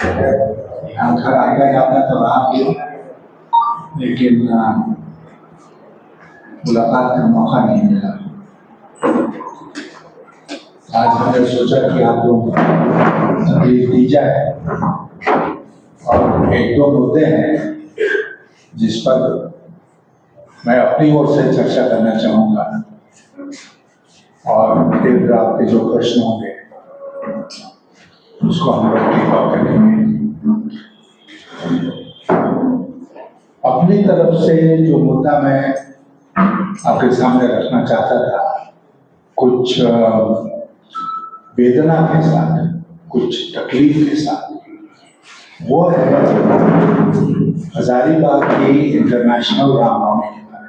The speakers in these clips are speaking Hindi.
यहाँ घर आया जाता तो रहा भी, लेकिन मुलाकात का मौका नहीं मिला। आज हमने सोचा कि आप लोग तकलीफ दी जाए और एक दो मुद्दे हैं जिस पर मैं अपनी ओर से चर्चा करना चाहूँगा और फिर आपके जो प्रश्न होंगे उसको हम लोग टेक अप करेंगे। अपनी तरफ से जो मुद्दा मैं आपके सामने रखना चाहता था, कुछ वेदना के साथ, कुछ तकलीफ के साथ, वो है हजारीबाग की इंटरनेशनल रामनवमी के बारे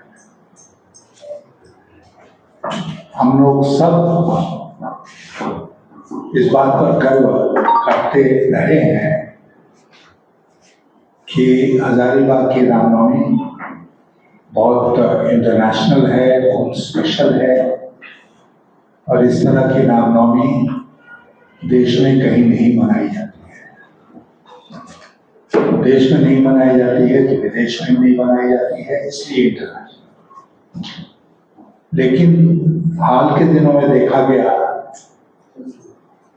में। हम लोग सब इस बात पर गर्व करते रहे हैं कि हजारीबाग की रामनवमी बहुत इंटरनेशनल है, बहुत स्पेशल है और इस तरह की रामनवमी देश में कहीं नहीं मनाई जाती है। देश में नहीं मनाई जाती है तो विदेश में नहीं मनाई जाती है, इसलिए इंटरनेशनल। लेकिन हाल के दिनों में देखा गया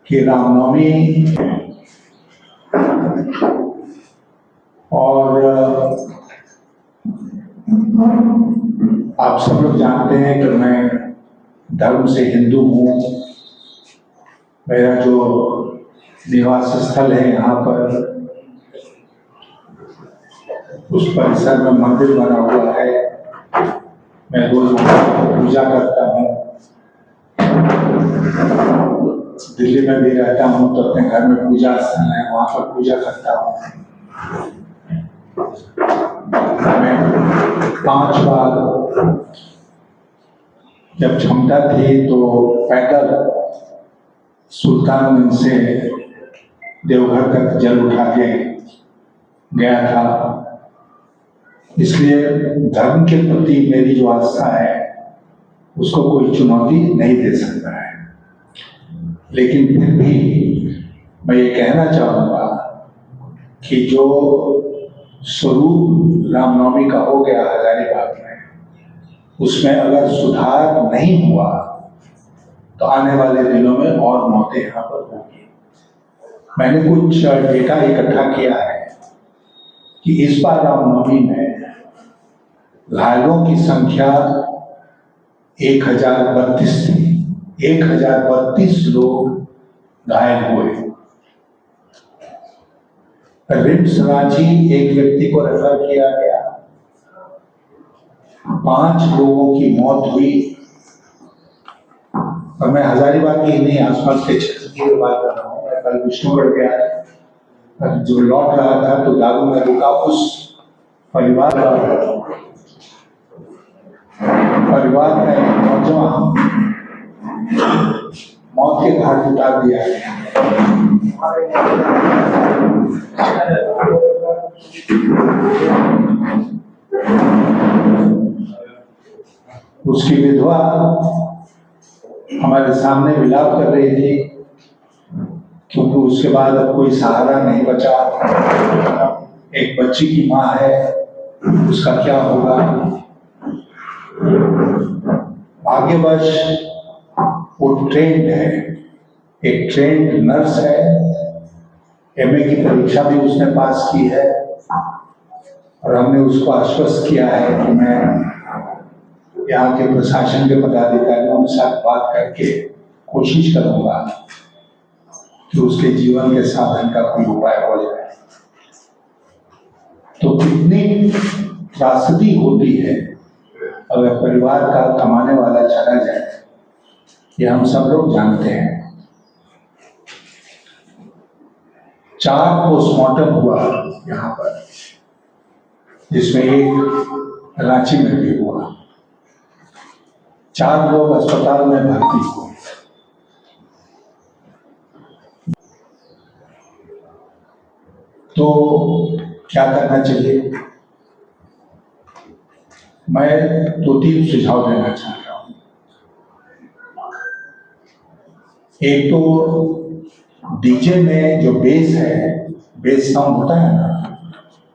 कि रामनवमी और आप सब लोग जानते हैं कि मैं धर्म से हिंदू हूँ। मेरा जो निवास स्थल है यहाँ पर, उस परिसर में मंदिर बना हुआ है। मैं रोज पूजा करता हूँ। दिल्ली में भी रहता हूँ तो अपने घर में पूजा स्थल है, वहाँ पर पूजा करता हूँ। मैं 5 बार जब क्षमता थी तो पैदल सुल्तानगंज से देवघर तक जल उठा के गया था। इसलिए धर्म के प्रति मेरी जो आस्था है उसको कोई चुनौती नहीं दे सकता है। लेकिन फिर भी मैं ये कहना चाहूँगा कि जो स्वरूप रामनवमी का हो गया हजारीबाग में, उसमें अगर सुधार नहीं हुआ तो आने वाले दिनों में और मौतें यहाँ पर होंगी। मैंने कुछ डेटा इकट्ठा किया है कि इस बार रामनवमी में घायलों की संख्या 1032 थी। 1032 लोग घायल हुए। रिम्स रांची एक व्यक्ति को रेफर किया गया, 5 लोगों की मौत हुई। और मैं हजारीबाग की नहीं, आसपास के क्षेत्र की बात कर रहा हूँ। मैं कल विष्णुगढ़ गया, जो लौट रहा था तो दारू में रुका, उस परिवार में नौजवान मौत के घाट उतार दिया गया। उसकी विधवा हमारे सामने विलाप कर रही थी क्योंकि उसके बाद अब कोई सहारा नहीं बचा। एक बच्ची की माँ है, उसका क्या होगा। भाग्यवश वो ट्रेंड है, एक ट्रेंड नर्स है, एमए की परीक्षा भी उसने पास की है और हमने उसको आश्वस्त किया है कि मैं यहाँ के प्रशासन के पदाधिकारियों के साथ बात करके कोशिश करूंगा कि उसके जीवन के साधन का कोई उपाय हो जाए। तो कितनी त्रासदी होती है अगर परिवार का कमाने वाला चला जाए, ये हम सब लोग जानते हैं। 4 पोस्टमार्टम हुआ यहाँ पर, जिसमें एक रांची में भी हुआ। 4 लोग अस्पताल में भर्ती हुए। तो क्या करना चाहिए? मैं 2-3 सुझाव देना चाह रहा हूँ। एक तो डीजे में जो बेस है, बेस साउंड होता है ना,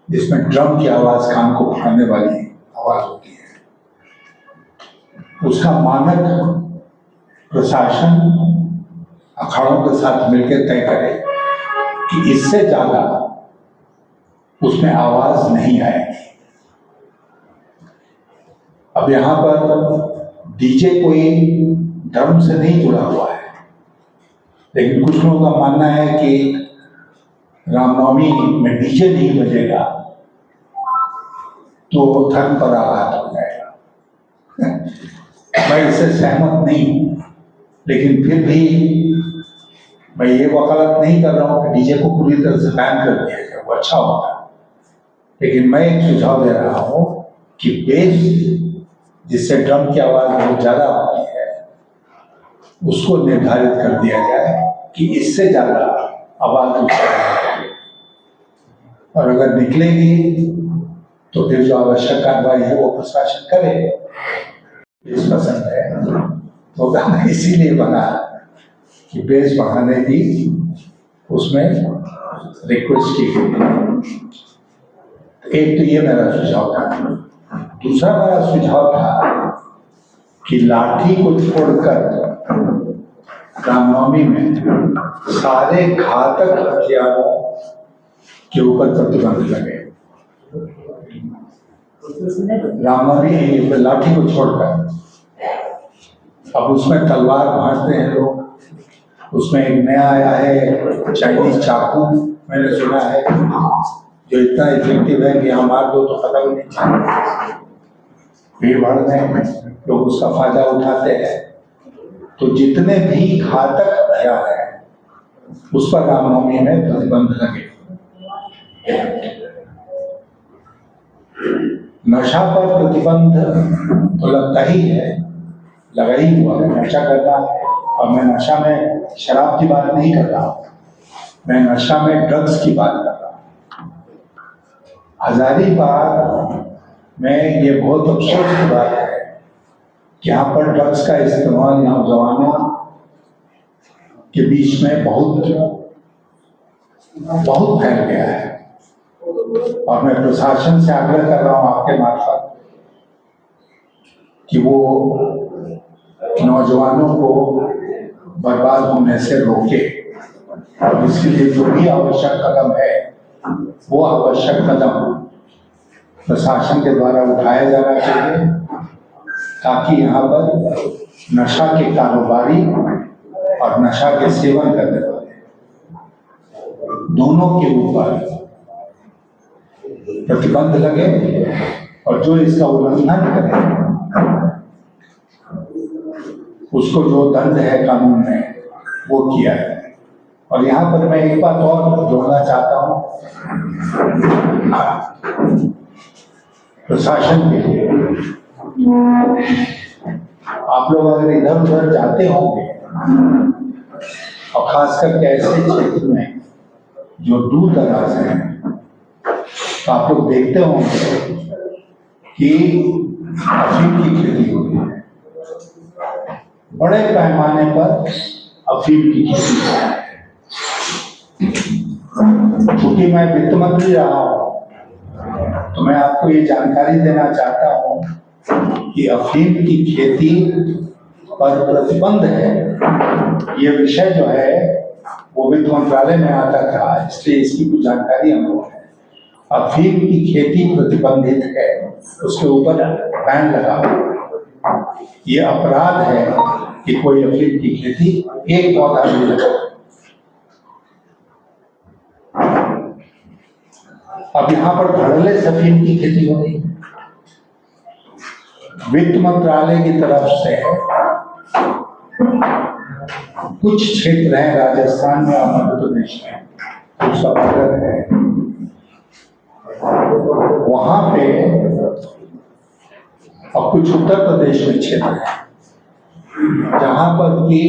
जिसमें ड्रम की आवाज कान को पकड़ने वाली आवाज होती है, उसका मानक प्रशासन अखाड़ों के साथ मिलकर तय करे कि इससे ज्यादा उसमें आवाज नहीं आएगी। अब यहां पर डीजे कोई धर्म से नहीं जुड़ा हुआ है, लेकिन कुछ लोगों का मानना है कि रामनवमी में डीजे नहीं बजेगा तो धर्म पर आघात हो जाएगा। मैं इससे सहमत नहीं हूं, लेकिन फिर भी मैं ये वकालत नहीं कर रहा हूं कि डीजे को पूरी तरह से बैन कर दिया जाए, वो अच्छा होगा। लेकिन मैं एक सुझाव दे रहा हूं कि बेस जिससे ड्रम की आवाज बहुत ज्यादा होती है उसको निर्धारित कर दिया जाए कि इससे ज्यादा आवाज निकलेगी, और अगर निकलेगी तो फिर जो आवश्यक कार्रवाई है वो प्रशासन करे। बेस पसंद है तो गाना इसीलिए बना कि बेस बढ़ाने की उसमें रिक्वेस्ट की गई। एक तो ये मेरा सुझाव था। दूसरा मेरा सुझाव था कि लाठी को छोड़कर रामनवमी में सारे घातक हथियारों के ऊपर प्रतिबंध लगे। रामनवमी लाठी को छोड़कर, अब उसमें तलवार भांजते हैं लोग, उसमें एक नया आया है चाइनीज चाकू, मैंने सुना है, जो इतना इफेक्टिव है कि हम मार दो तो खत्म नहीं चाहिए। भीड़ भाड़ में लोग उसका फायदा उठाते हैं। तो जितने भी घातक हथियार है उस पर रामनवमी में प्रतिबंध लगे। नशा पर प्रतिबंध तो लगता ही है, लगा ही हुआ है नशा करना। और मैं नशा में शराब की बात नहीं कर रहा हूं, मैं नशा में ड्रग्स की बात कर रहा हूं। हजारीबाग में ये बहुत अफसोस की बात है कि यहाँ पर ड्रग्स का इस्तेमाल नौजवानों के बीच में बहुत फैल गया है। और मैं प्रशासन से आग्रह कर रहा हूं आपके मार्फत कि वो नौजवानों को बर्बाद होने से रोके, और इसके लिए जो भी आवश्यक कदम है वो आवश्यक कदम प्रशासन के द्वारा उठाया जाना चाहिए, ताकि यहाँ पर नशा के कारोबारी और नशा के सेवन करने वाले दोनों के ऊपर प्रतिबंध लगे, और जो इसका उल्लंघन करे उसको जो दंड है कानून में वो किया है। और यहाँ पर मैं एक बात और जोड़ना चाहता हूँ प्रशासन के लिए। आप लोग अगर इधर उधर जाते होंगे, और खास करके ऐसे क्षेत्र में जो दूर दराज हैं, तो आप लोग देखते होंगे कि अफीम की खेती हो रही है, बड़े पैमाने पर अफीम की खेती हो रही है। चूंकि मैं वित्त मंत्री रहा हूं तो मैं आपको ये जानकारी देना चाहता हूं कि अफीम की खेती पर प्रतिबंध है। ये विषय जो है वो वित्त मंत्रालय में आता था, इसलिए इसकी कुछ जानकारी हमको है। अफीम की खेती प्रतिबंधित है, उसके ऊपर बैन लगा हुआ। ये अपराध है कि कोई अफीम की खेती एक पौधा भी लगा। अब यहाँ पर धड़ल्ले से अफीम की खेती हो रही है। वित्त मंत्रालय की तरफ से कुछ क्षेत्र हैं राजस्थान में और मध्य प्रदेश में, उसका बॉर्डर है, वहां पे, और कुछ उत्तर प्रदेश में क्षेत्र है जहां पर की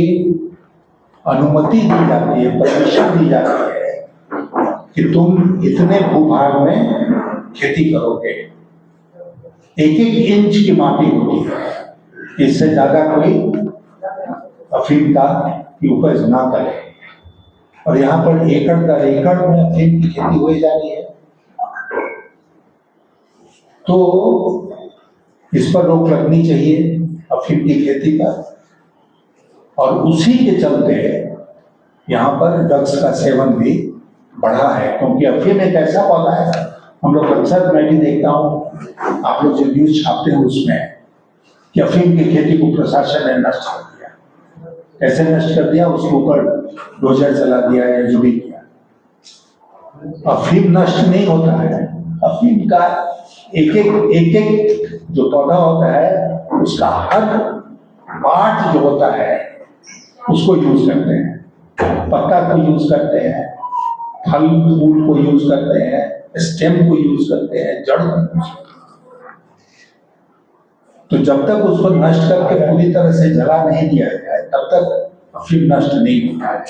अनुमति दी जाती है, परमिशन दी जाती है कि तुम इतने भूभाग में खेती करोगे। एक एक इंच की माटी होती है, इससे ज्यादा कोई अफीम का उपज ना करे। और यहाँ पर एकड़ दर एकड़ में अफीम की खेती हुई जा रही है, तो इस पर रोक लगनी चाहिए अफीम की खेती पर। और उसी के चलते यहाँ पर ड्रग्स का सेवन भी बढ़ा है, क्योंकि अफीम एक ऐसा पौधा है, हम लोग अक्सर, मैं भी देखता हूँ, आप लोग जो न्यूज छापते हैं उसमें, कि अफीम की खेती को प्रशासन ने नष्ट कर दिया। कैसे नष्ट कर दिया? उसके ऊपर डोजर चला दिया या जो भी किया। अफीम नष्ट नहीं होता है, अफीम का एक एक जो पौधा होता है उसका हर पार्ट जो होता है उसको यूज करते हैं। पत्ता को यूज करते हैं, फल फूल को यूज करते हैं, स्टेम को यूज करते हैं, जड़ को यूज करते हैं। तो जब तक उसको नष्ट करके पूरी तरह से जला नहीं दिया जाए तब तक अफीम नष्ट नहीं होता है।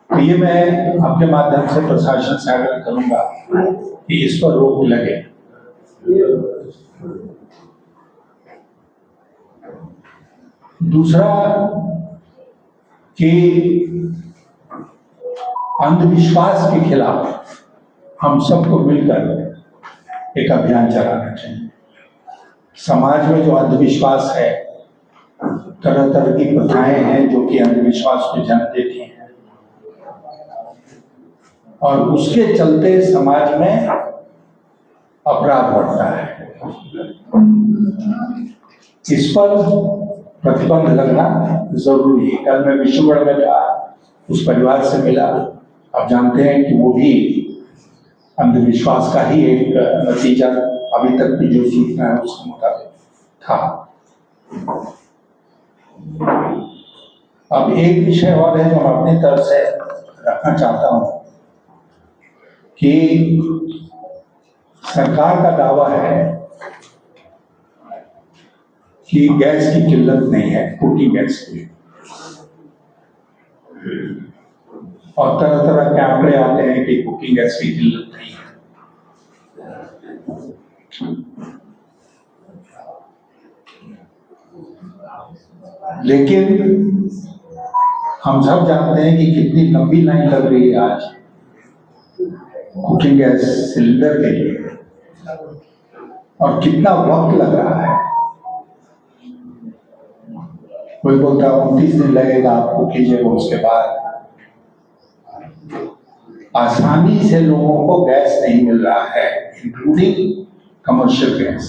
तो ये मैं आपके माध्यम से प्रशासन से आग्रह करूंगा कि इस पर रोक लगे। दूसरा कि अंधविश्वास के खिलाफ हम सबको मिलकर एक अभियान चलाना चाहिए। समाज में जो अंधविश्वास है, तरह तरह की प्रथाएं हैं जो कि अंधविश्वास को जन्म देती हैं, और उसके चलते समाज में अपराध बढ़ता है। इस पर प्रतिबंध लगना जरूरी है। कल मैं विष्णुगढ़ में था, उस परिवार से मिला। आप जानते हैं कि वो भी अंधविश्वास का ही एक नतीजा अभी तक की जो सूचना है उसके मुताबिक था। अब एक विषय और है जो मैं अपनी तरफ से रखना चाहता हूं कि सरकार का दावा है कि गैस की किल्लत नहीं है, कुकिंग गैस की, और तरह तरह के आंकड़े आते हैं कि कुकिंग गैस की किल्लत नहीं है। लेकिन हम सब जानते हैं कि कितनी लंबी लाइन लग रही है आज कुकिंग गैस सिलेंडर के लिए, और कितना वक्त लग रहा है। कोई बोलता है 29 दिन लगेगा, आपको कीजिएगा, उसके बाद आसानी से लोगों को गैस नहीं मिल रहा है, इंक्लूडिंग कमर्शियल गैस।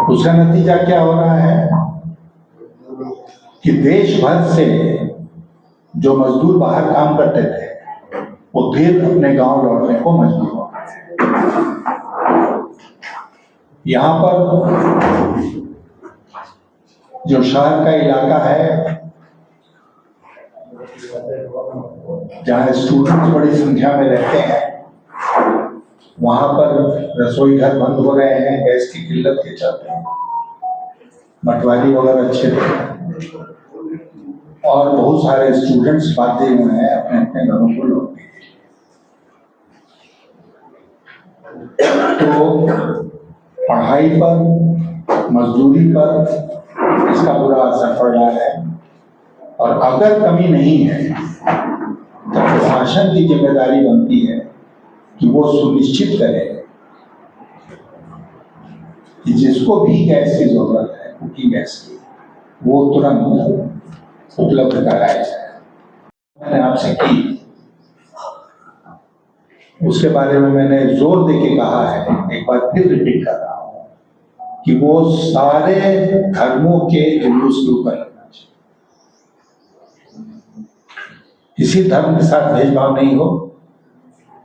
उसका नतीजा क्या हो रहा है कि देश भर से जो मजदूर बाहर काम करते थे वो फिर अपने गांव लौटने को मजबूर हो गए हैं। यहाँ पर जो शहर का इलाका है जहाँ स्टूडेंट्स बड़ी संख्या में रहते हैं, वहां पर रसोई घर बंद हो रहे हैं गैस की किल्लत के चलते। मटवारी वगैरह अच्छे थे और बहुत सारे स्टूडेंट्स बाध्य हुए हैं अपने अपने घरों को लौटने के लिए। तो पढ़ाई पर, मजदूरी पर इसका बुरा असर पड़ रहा है, और अगर कमी नहीं है तो प्रशासन की जिम्मेदारी बनती है कि वो सुनिश्चित करे कि जिसको भी गैस की जरूरत है, कुकिंग गैस की, वो तुरंत उपलब्ध कराया जाए। मैंने आपसे की, उसके बारे में मैंने जोर देके कहा है, एक बार फिर रिपीट कर रहा हूं कि वो सारे धर्मों के जुलूस के ऊपर लगना चाहिए। किसी धर्म के साथ भेदभाव नहीं हो।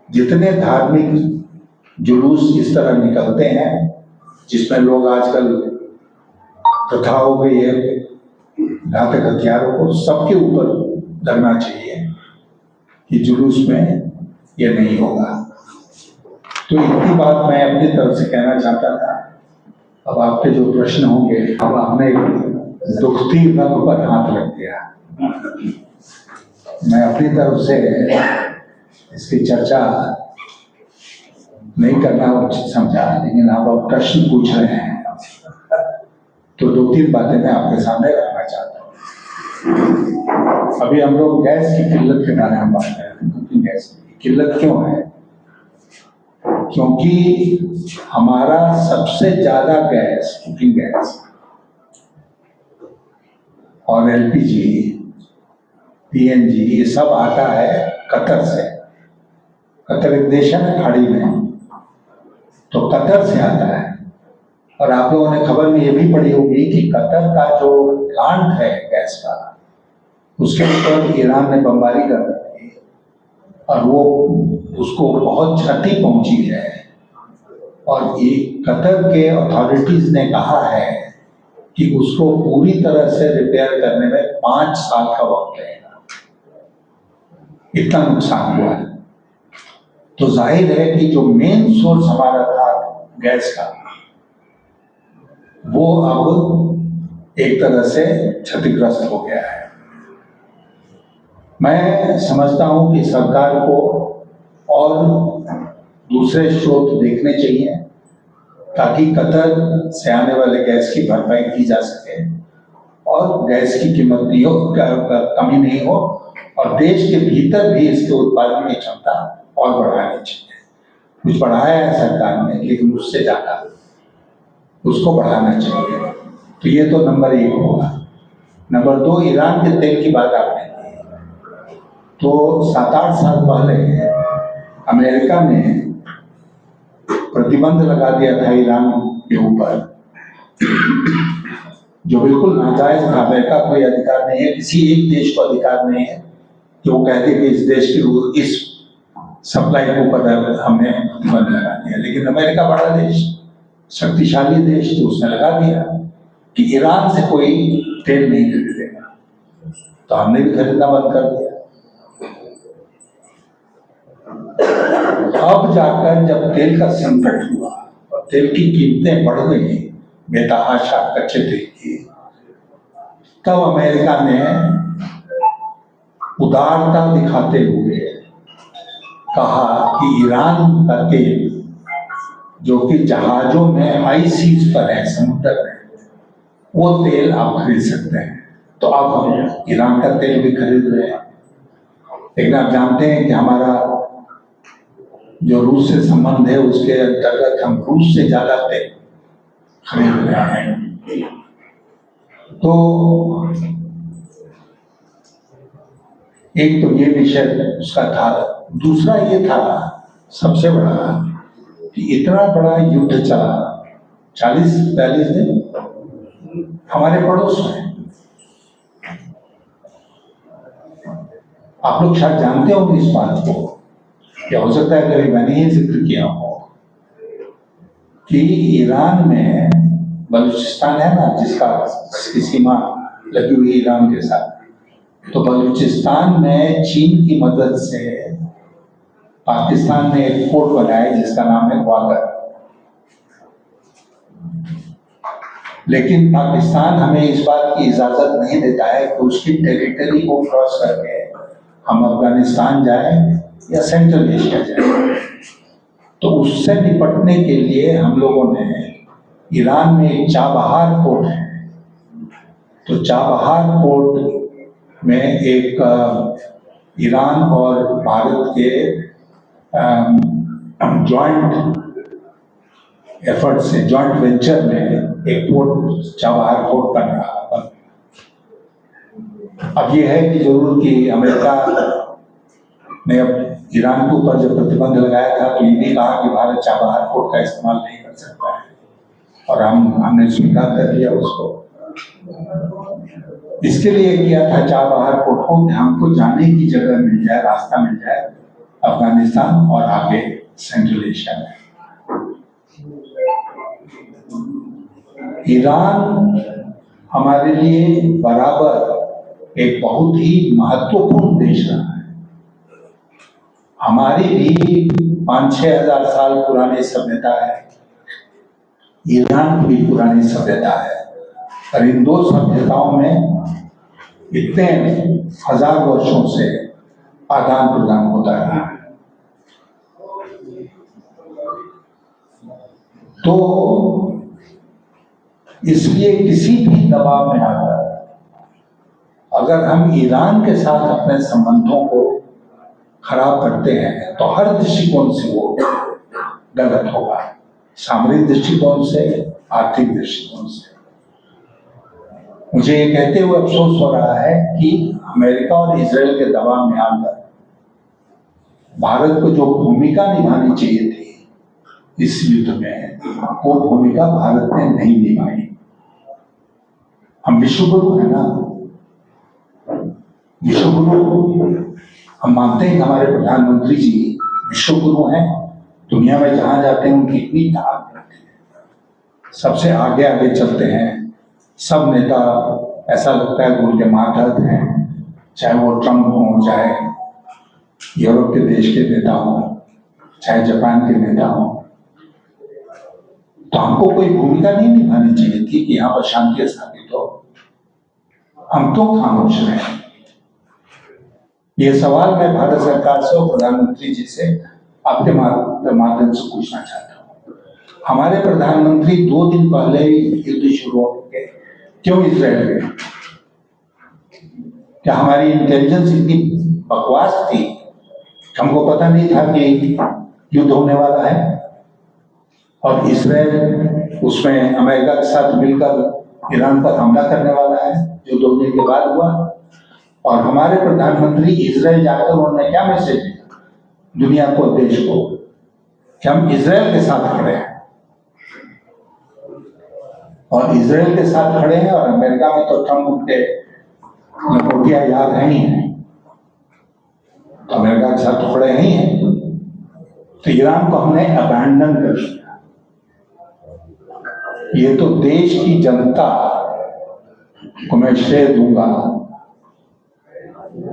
जितने धार्मिक जुलूस इस तरह निकलते हैं जिसमें लोग आजकल प्रथा हो गई है घातक हथियारों को, सबके ऊपर लगना चाहिए कि जुलूस में यह नहीं होगा। तो इतनी बात मैं अपनी तरफ से कहना चाहता था। अब आपके जो प्रश्न होंगे, अब आपने दुखती रग पर हाथ रख दिया। मैं अपनी तरफ से इसकी चर्चा नहीं करना उचित समझा, लेकिन आप अब प्रश्न पूछ रहे हैं तो दो तीन बातें मैं आपके सामने रखना चाहता हूँ। अभी हम लोग गैस की किल्लत के बारे में बात कर रहे हैं। कुकिंग गैस की किल्लत क्यों है? क्योंकि हमारा सबसे ज्यादा गैस, कुकिंग गैस और एलपीजी, पीएनजी, ये सब आता है कतर से। कतर एक देश है ना खाड़ी में, तो कतर से आता है। और आप लोगों ने खबर में ये भी पढ़ी होगी कि कतर का जो प्लांट है गैस का, उसके ऊपर ईरान ने बमबारी कर दी थी और वो उसको बहुत क्षति पहुंची है। और ये कतर के अथॉरिटीज ने कहा है कि उसको पूरी तरह से रिपेयर करने में 5 साल का वक्त लगेगा। इतना नुकसान हुआ है। तो जाहिर है कि जो मेन सोर्स हमारा था गैस का, वो अब एक तरह से क्षतिग्रस्त हो गया है। मैं समझता हूं कि सरकार को और दूसरे स्रोत देखने चाहिए ताकि कतर से आने वाले गैस की भरपाई की जा सके और गैस की कीमत नहीं हो, कमी नहीं हो, और देश के भीतर भी इसके उत्पादन की क्षमता और बढ़ानी चाहिए। कुछ बढ़ाया है सरकार ने, लेकिन उससे ज्यादा उसको बढ़ाना चाहिए। तो ये तो नंबर 1 होगा। नंबर 2, ईरान के तेल की बात आपने की, तो 7-8 साल पहले अमेरिका ने प्रतिबंध लगा दिया था ईरान के ऊपर, जो बिल्कुल नाजायज था। अमेरिका को कोई अधिकार नहीं है, किसी एक देश को अधिकार नहीं है कि वो कहते कि इस देश की इस सप्लाई के ऊपर हमने प्रतिबंध लगा दिया। लेकिन अमेरिका बड़ा देश, शक्तिशाली देश, तो उसने लगा दिया कि ईरान से कोई तेल नहीं खरीदेगा। तो हमने भी खरीदना बंद कर दिया। अब जाकर जब तेल का संकट हुआ और तेल की कीमतें बढ़ गई बेतहाशा कच्चे तेल की, तब अमेरिका ने उदारता दिखाते हुए कहा कि ईरान का तेल, जो कि जहाजों में हाई सीज पर है, समुद्र में, वो तेल आप खरीद सकते हैं। तो अब हम ईरान का तेल भी खरीद रहे हैं। लेकिन आप जानते हैं कि हमारा जो रूस से संबंध है, उसके अंतर्गत हम रूस से ज्यादा तेल खरीद रहे हैं। तो एक तो ये विषय उसका था। दूसरा ये था सबसे बड़ा कि इतना बड़ा युद्ध चला 40-42 दिन हमारे पड़ोस में। आप लोग शायद जानते होंगे इस बात को, या हो सकता है कभी मैंने ही जिक्र किया हो कि ईरान में बलूचिस्तान है ना, जिसकी सीमा लगी हुई ईरान के साथ, तो बलूचिस्तान में चीन की मदद से पाकिस्तान ने एक पोर्ट बनाया जिसका नाम है ग्वादर। लेकिन पाकिस्तान हमें इस बात की इजाजत नहीं देता है कि उसकी टेरिटरी को क्रॉस करके हम अफगानिस्तान जाए या सेंट्रल एशिया जाए। तो उससे निपटने के लिए हम लोगों ने, ईरान में एक चाबहार पोर्ट है, तो चाबहार पोर्ट में एक ईरान और भारत के जॉइंट एफर्ट से, जॉइंट वेंचर में एक पोर्ट, चाबहार पोर्ट बन रहा। अब ये है कि जरूर कि अमेरिका ने अब ईरान के ऊपर जब प्रतिबंध लगाया था तो ये भी कहा कि भारत चाबहार पोर्ट का इस्तेमाल नहीं कर सकता है, और हमने स्वीकार कर लिया उसको। इसके लिए किया था चाबहार पोर्ट को, हमको जाने की जगह मिल जाए, रास्ता मिल जाए अफगानिस्तान और आगे सेंट्रल एशिया में। ईरान हमारे लिए बराबर एक बहुत ही महत्वपूर्ण देश रहा है। हमारी भी 5-6 हजार साल पुरानी सभ्यता है, ईरान की भी पुरानी सभ्यता है, और इन दो सभ्यताओं में इतने हजार वर्षों से आदान प्रदान होता रहा है। तो इसलिए किसी भी दबाव में आकर अगर हम ईरान के साथ अपने संबंधों को खराब करते हैं तो हर दृष्टिकोण से वो गलत होगा, सामरिक दृष्टिकोण से, आर्थिक दृष्टिकोण से। मुझे ये कहते हुए अफसोस हो रहा है कि अमेरिका और इजराइल के दबाव में आकर भारत को जो भूमिका निभानी चाहिए थी इस युद्ध में, वो भूमिका भारत ने नहीं निभाई। हम विश्वगुरु है ना, विश्वगुरु हम मानते हैं। हमारे प्रधानमंत्री जी विश्वगुरु हैं, दुनिया में जहां जाते हैं उनकी इतनी ताकत रहती है, सबसे आगे आगे चलते हैं। सब नेता ऐसा लगता है कि उनके मातहत हैं, चाहे वो ट्रंप हो, चाहे यूरोप के देश के नेता हो, चाहे जापान के नेता हो। तो हमको कोई भूमिका नहीं निभानी चाहिए थी कि यहाँ पर शांति स्थापित हो। हम तो खामोश रहे। ये सवाल मैं भारत सरकार से और प्रधानमंत्री जी से आपके माध्यम से पूछना चाहता हूँ। हमारे प्रधानमंत्री 2 दिन पहले युद्ध शुरू हो गए, क्यों इजराइल गए? क्या हमारी इंटेलिजेंस इतनी बकवास थी, हमको पता नहीं था कि युद्ध होने वाला है? और इजराइल उसमें अमेरिका के साथ मिलकर ईरान पर हमला करने वाला है, जो 2 दिन के बाद हुआ। और हमारे प्रधानमंत्री इजराइल जाकर उन्होंने क्या मैसेज दिया दुनिया को, देश को, कि हम इजराइल के साथ खड़े हैं। और इजराइल के साथ खड़े हैं, और अमेरिका में तो ट्रंप के लंगोटिया याद है ही है, तो अमेरिका के साथ तो खड़े नहीं है। तो ईरान को हमने अबैंडन कर दिया। ये तो देश की जनता को मैं श्रेय दूंगा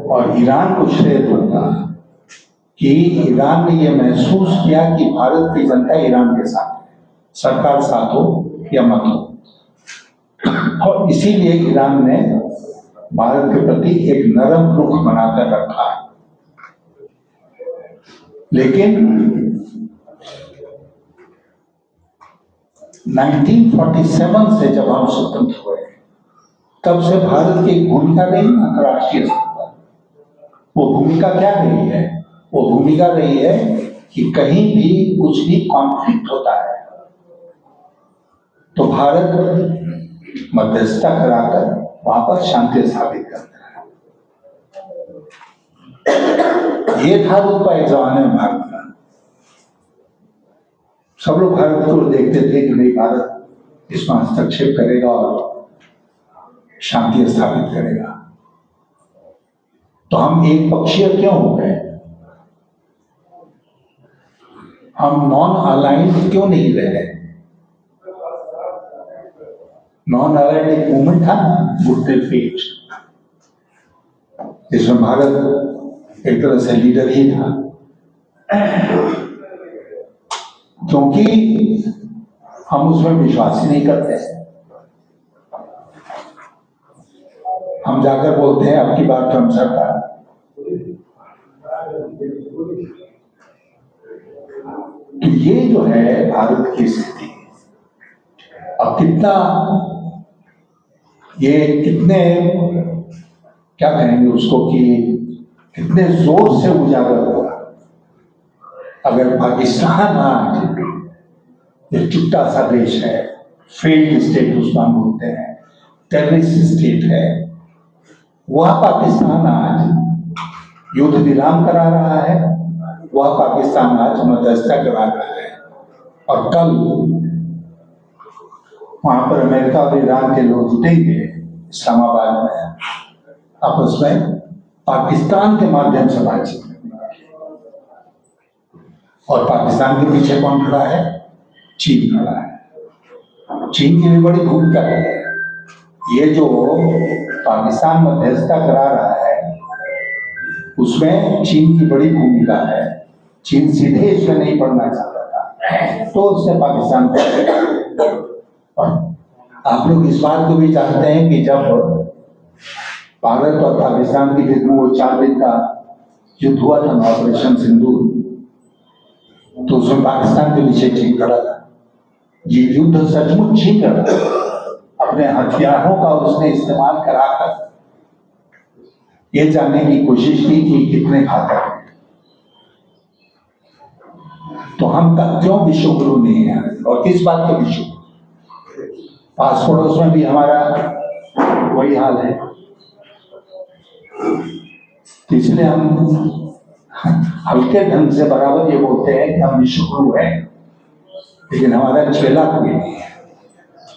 और ईरान को श्रेय दूंगा कि ईरान ने यह महसूस किया कि भारत की जनता ईरान के साथ है, सरकार साथ हो या मत हो। और इसीलिए ईरान ने भारत के प्रति एक नरम रुख बनाकर रखा है। लेकिन 1947 से जब हम स्वतंत्र हुए, तब से भारत की एक भूमिका रही अंतर्राष्ट्रीय स्तर पर। वो भूमिका क्या रही है? वो भूमिका रही है कि कहीं भी कुछ भी कॉन्फ्लिक्ट होता है तो भारत मध्यस्थता कराकर वहां पर शांति स्थापित करता है। ये था रूपा एक जमाने में भारत का। सब लोग भारत को देखते थे कि नहीं, भारत इसमें हस्तक्षेप करेगा और शांति स्थापित करेगा। तो हम एक पक्षीय क्यों हो गए? हम नॉन अलाइंड क्यों नहीं रहे? नॉन अलाइंड एक मूवमेंट था ना, गुड टिल फेट, जिसमें भारत एक तरह से लीडर ही था, क्योंकि हम उसमें विश्वास ही नहीं करते। हम जाकर बोलते हैं अब की बार ट्रंप सरकार। तो ये जो है भारत की स्थिति, अब कितना ये कितने क्या कहेंगे उसको कि कितने जोर से उजागर होगा अगर पाकिस्तान आज एक छोटा सा देश है, फेल्ड स्टेट उसको हम बोलते हैं, टेररिस्ट स्टेट है, वह पाकिस्तान आज युद्ध विराम करा रहा है, वह पाकिस्तान आज मध्यस्थता करा रहा है। और कल वहां पर अमेरिका और ईरान के लोग जुटेंगे इस्लामाबाद में, आपस में पाकिस्तान के माध्यम से बातचीत करेंगे। और पाकिस्तान के पीछे कौन खड़ा है? चीन खड़ा है। चीन की भी बड़ी भूमिका है। ये जो पाकिस्तान मध्यस्थता करा रहा है उसमें चीन की बड़ी भूमिका है। चीन सीधे इसमें नहीं पढ़ना चाहता था, तो उसने पाकिस्तान को। आप लोग इस बात को भी जानते हैं कि जब भारत और पाकिस्तान के बीच में वो 4 दिन का युद्ध हुआ था, ऑपरेशन सिंदूर, तो उसमें पाकिस्तान के पीछे चीन खड़ा था। ये युद्ध सचमुच चीन लड़ा, अपने हथियारों का उसने इस्तेमाल कराकर ये जानने की कोशिश की कि कितने घातक हैं। तो हम क्यों विश्व गुरु नहीं है और किस बात के विश्व? पास पड़ोस में भी हमारा वही हाल है। तो इसलिए हम हल्के ढंग से बराबर ये बोलते हैं कि हम विश्व गुरु हैं, लेकिन हमारा चेला कोई नहीं है।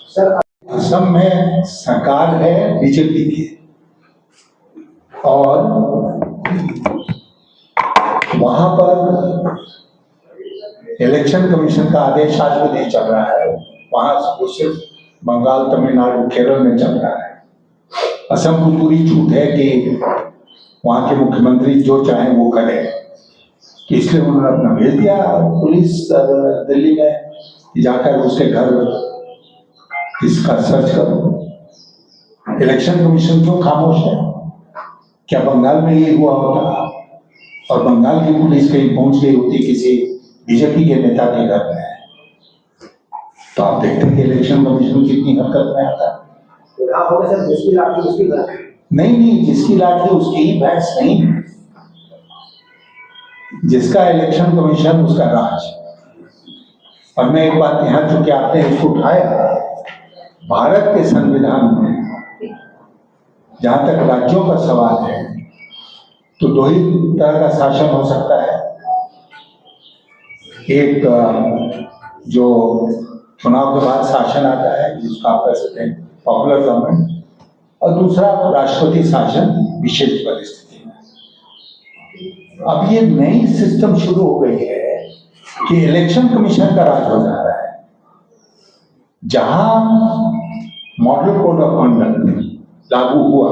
सर, असम में सरकार है बीजेपी की और वहां पर इलेक्शन कमीशन का आदेश आज भी नहीं चल रहा है। वहां वो सिर्फ बंगाल, तमिलनाडु, केरल में चल रहा है। असम को पूरी छूट है कि वहां के मुख्यमंत्री जो चाहे वो करे। इसलिए उन्होंने अपना भेज दिया पुलिस दिल्ली में कि जाकर उसके घर इसका सर्च करो। इलेक्शन कमीशन क्यों खामोश है? क्या बंगाल में ये हुआ होता और बंगाल की पुलिस कहीं पहुंच गई होती किसी बीजेपी के नेता के घर में, तो आप देखते हैं कि इलेक्शन कमीशन कितनी हरकत में आता है। जिसकी लाठी उसकी नहीं, जिसकी लाठी उसकी ही भैंस नहीं। जिसका इलेक्शन कमीशन उसका राज। और मैं एक बात यहाँ, चूंकि आपने इसको उठाया, भारत के संविधान में जहां तक राज्यों का सवाल है तो दो ही तरह का शासन हो सकता है। एक जो चुनाव के बाद शासन आता है जिसको आप कह सकते हैं पॉपुलर गवर्नमेंट, और दूसरा राष्ट्रपति शासन विशेष परिस्थिति में। अब ये नई सिस्टम शुरू हो गई है कि इलेक्शन कमीशन का राज हो जाता है। जहां मॉडल कोड ऑफ कंडक्ट लागू हुआ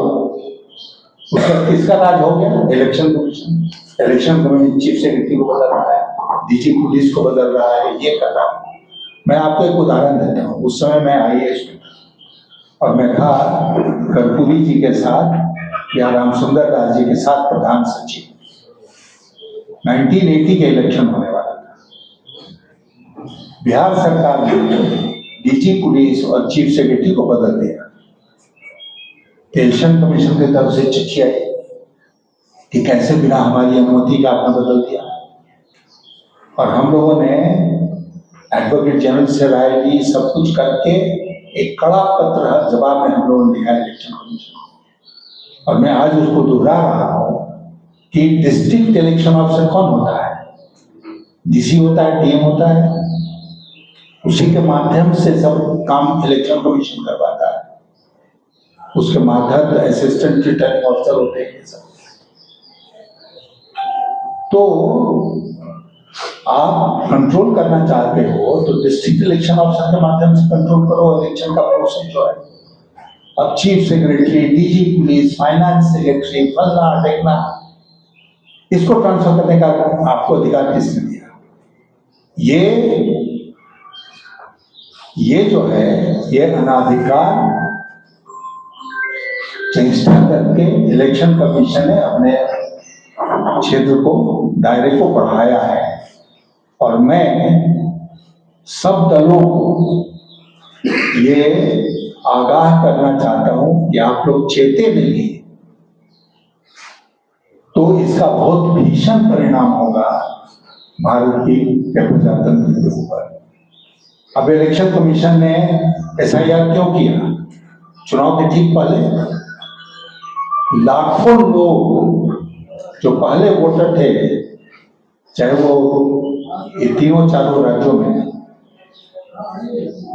उसका किसका राज हो गया? Election commission. Election commission chief secretary को बदल रहा है, डीजी पुलिस को बदल रहा है, ये कर रहा है। मैं आपको एक उदाहरण देता हूँ। उस समय मैं IAS में और मैं था कर्पूरी जी के साथ या राम सुंदर दास जी के साथ प्रधान सचिव। 1980 के इलेक्शन होने वाला था। बिहार सरकार ने डीजी पुलिस और चीफ सेक्रेटरी को बदल दिया। इलेक्शन कमीशन की तरफ से चिट्ठी आई कि कैसे बिना हमारी अनुमति का आपने बदल दिया। और हम लोगों ने एडवोकेट जनरल से राय ली, सब कुछ करके एक कड़ा पत्र जवाब में हम लोगों ने लिखा इलेक्शन कमीशन को। और मैं आज उसको दोहरा रहा हूं कि डिस्ट्रिक्ट इलेक्शन ऑफिसर कौन होता है? डीसी होता है, टीएम होता है, उसी के माध्यम से सब काम इलेक्शन कमीशन करवाता है। उसके माध्यम असिस्टेंट रिटर्निंग ऑफिसर होते हैं सब। तो आप कंट्रोल करना चाहते हो तो डिस्ट्रिक्ट इलेक्शन ऑफिसर के माध्यम से कंट्रोल करो इलेक्शन का प्रोसेस जो है। अब chief secretary, DG police, finance secretary, फलना टेकना, इसको ट्रांसफर करने का आपको अधिकार किसने दिया? ये जो है ये अनाधिकार चेष्टा करके इलेक्शन कमीशन ने अपने क्षेत्र को, दायरे को बढ़ाया है। और मैं सब दलों को ये आगाह करना चाहता हूं कि आप लोग चेते नहीं तो इसका बहुत भीषण परिणाम होगा भारत की प्रजातंत्र के ऊपर। अब इलेक्शन कमीशन ने SIR क्यों किया? चुनाव के ठीक पहले लाखों लोग जो पहले वोटर थे, चाहे वो ये तीनों चारों राज्यों में,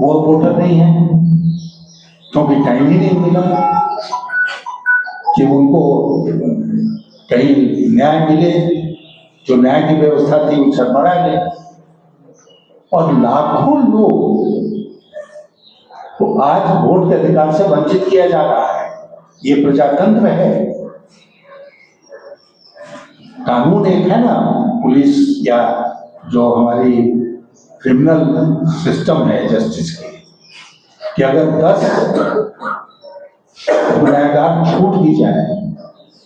वो वोटर नहीं है क्योंकि टाइम ही नहीं मिला कि उनको कहीं न्याय मिले, जो न्याय की व्यवस्था थी उनसे मरा ले। और लाखों लोग तो आज वोट के अधिकार से वंचित किया जा रहा है। ये प्रजातंत्र है। कानून एक है ना, पुलिस या जो हमारी क्रिमिनल सिस्टम है जस्टिस की, कि अगर 10 गुनहगार छूट दी जाए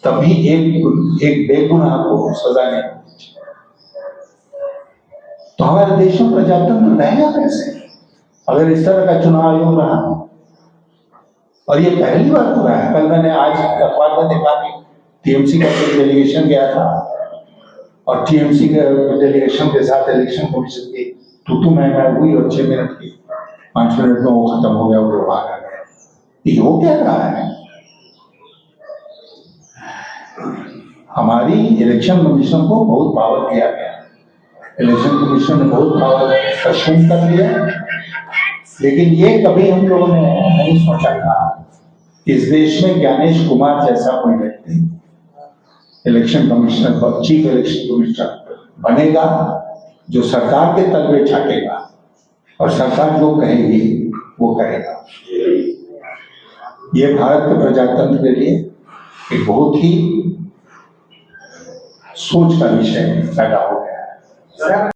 तभी एक बेगुनाह को सजा नहीं। तो हमारे देश में प्रजातंत्र रहेगा कैसे अगर इस तरह का चुनाव आयोग रहा? और ये पहली बार हो रहा है। कल मैंने आज अखबार में देखा कि टीएमसी का एक डेलीगेशन गया था और टीएमसी के डेलीगेशन के साथ इलेक्शन कमीशन की तू मैं हुई और 6 मिनट की 5 मिनट में वो खत्म हो गया, वो भाग आ गया। ये हो क्या रहा है? हमारी इलेक्शन कमीशन को बहुत पावर दिया गया, इलेक्शन कमीशन ने बहुत पावर कंज्यूम कर लिया, लेकिन ये कभी हम लोगों ने नहीं सोचा था इस देश में ज्ञानेश कुमार जैसा कोई व्यक्ति election commissioner, chief election commissioner बनेगा, जो सरकार के तलवे छाटेगा और सरकार जो कहेगी वो करेगा। ये भारत के प्रजातंत्र के लिए एक बहुत ही सोच का विषय पैदा हो गया है।